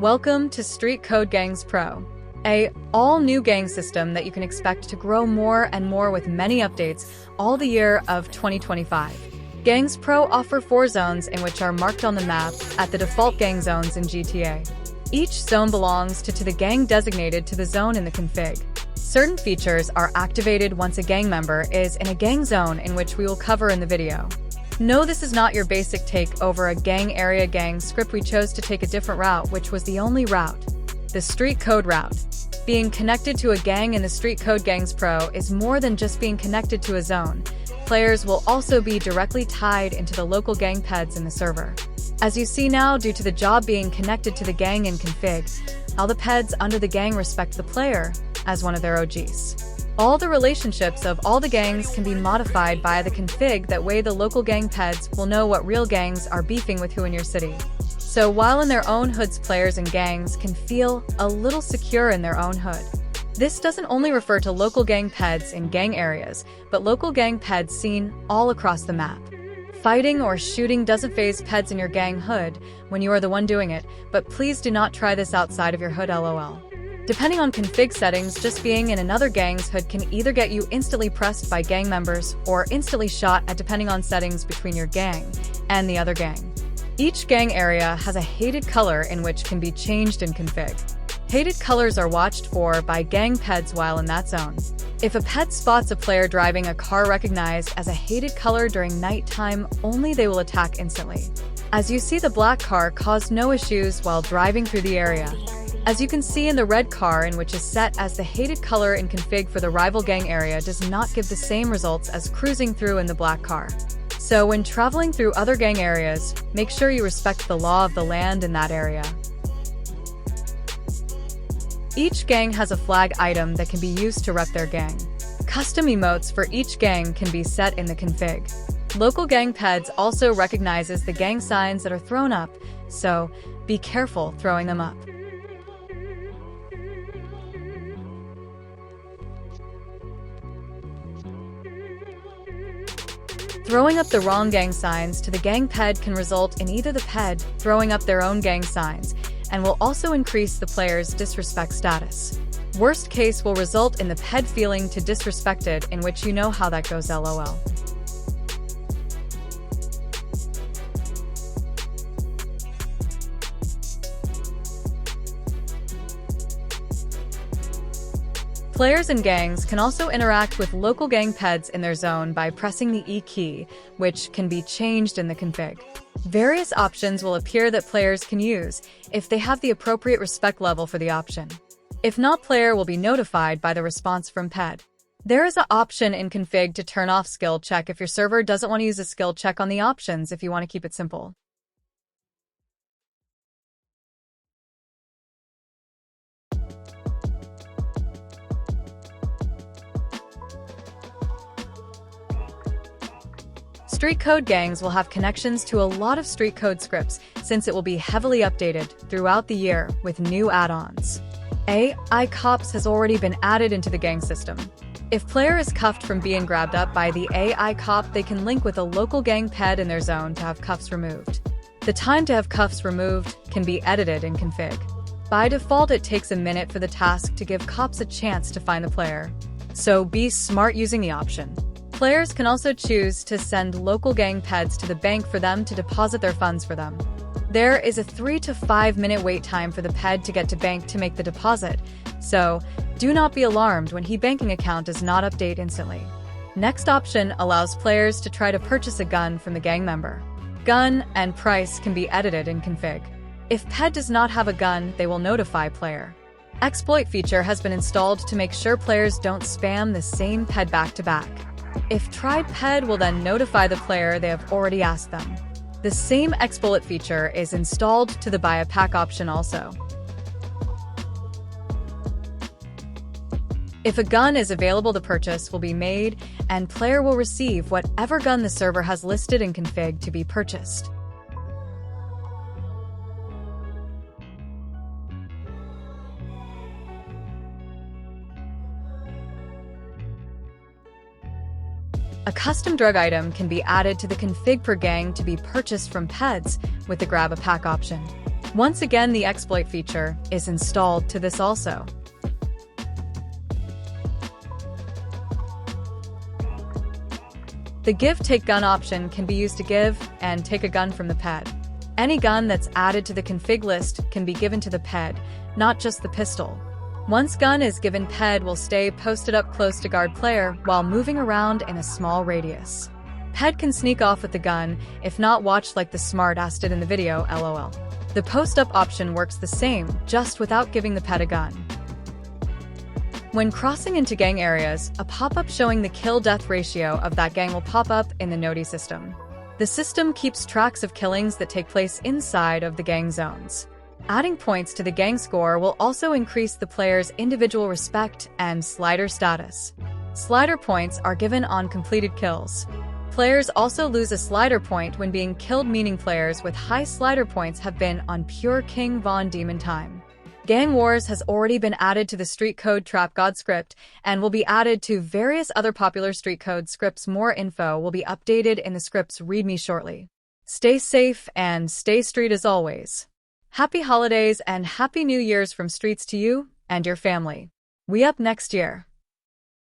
Welcome to StreetCode Gangs Pro, a all-new gang system that you can expect to grow more and more with many updates all the year of 2025. Gangs Pro offer 4 zones in which are marked on the map at the default gang zones in GTA. Each zone belongs to the gang designated to the zone in the config. Certain features are activated once a gang member is in a gang zone, in which we will cover in the video. No, this is not your basic take over a gang area gang script. We chose to take a different route, which was the only route, the StreetCode route. Being connected to a gang in the StreetCode Gangs Pro is more than just being connected to a zone. Players will also be directly tied into the local gang peds in the server. As you see now, due to the job being connected to the gang in config, all the peds under the gang respect the player as one of their OGs. All the relationships of all the gangs can be modified via the config. That way the local gang peds will know what real gangs are beefing with who in your city. So while in their own hoods, players and gangs can feel a little secure in their own hood. This doesn't only refer to local gang peds in gang areas, but local gang peds seen all across the map. Fighting or shooting doesn't faze peds in your gang hood when you are the one doing it, but please do not try this outside of your hood, lol. Depending on config settings, just being in another gang's hood can either get you instantly pressed by gang members or instantly shot at, depending on settings between your gang and the other gang. Each gang area has a hated color in which can be changed in config. Hated colors are watched for by gang peds while in that zone. If a ped spots a player driving a car recognized as a hated color during nighttime only, they will attack instantly. As you see, the black car caused no issues while driving through the area. As you can see in the red car, in which is set as the hated color in config for the rival gang area, does not give the same results as cruising through in the black car. So when traveling through other gang areas, make sure you respect the law of the land in that area. Each gang has a flag item that can be used to rep their gang. Custom emotes for each gang can be set in the config. Local gang peds also recognizes the gang signs that are thrown up, so be careful throwing them up. Throwing up the wrong gang signs to the gang ped can result in either the ped throwing up their own gang signs and will also increase the player's disrespect status. Worst case will result in the ped feeling to disrespected, in which you know how that goes, lol. Players and gangs can also interact with local gang peds in their zone by pressing the E key, which can be changed in the config. Various options will appear that players can use if they have the appropriate respect level for the option. If not, player will be notified by the response from ped. There is an option in config to turn off skill check if your server doesn't want to use a skill check on the options if you want to keep it simple. StreetCode gangs will have connections to a lot of StreetCode scripts, since it will be heavily updated throughout the year with new add-ons. AI cops has already been added into the gang system. If player is cuffed from being grabbed up by the AI cop, they can link with a local gang ped in their zone to have cuffs removed. The time to have cuffs removed can be edited in config. By default, it takes a minute for the task to give cops a chance to find the player. So be smart using the option. Players can also choose to send local gang peds to the bank for them to deposit their funds for them. There is a 3 to 5 minute wait time for the ped to get to bank to make the deposit, so do not be alarmed when his banking account does not update instantly. Next option allows players to try to purchase a gun from the gang member. Gun and price can be edited in config. If ped does not have a gun, they will notify player. Exploit feature has been installed to make sure players don't spam the same ped back to back. If tried, ped will then notify the player they have already asked them. The same exploit feature is installed to the buy a pack option also. If a gun is available, the purchase will be made and player will receive whatever gun the server has listed in config to be purchased. A custom drug item can be added to the config per gang to be purchased from peds with the grab a pack option. Once again, the exploit feature is installed to this also. The give-take gun option can be used to give and take a gun from the ped. Any gun that's added to the config list can be given to the ped, not just the pistol. Once gun is given, ped will stay posted up close to guard player while moving around in a small radius. Ped can sneak off with the gun, if not watch like the smart ass did in the video, lol. The post-up option works the same, just without giving the ped a gun. When crossing into gang areas, a pop-up showing the kill-death ratio of that gang will pop up in the node system. The system keeps tracks of killings that take place inside of the gang zones. Adding points to the gang score will also increase the player's individual respect and slider status. Slider points are given on completed kills. Players also lose a slider point when being killed, meaning players with high slider points have been on pure King Von Demon time. Gang Wars has already been added to the StreetCode Trap God script and will be added to various other popular StreetCode scripts. More info will be updated in the script's README shortly. Stay safe and stay street as always. Happy holidays and happy New Year's from Streets to you and your family. We up next year.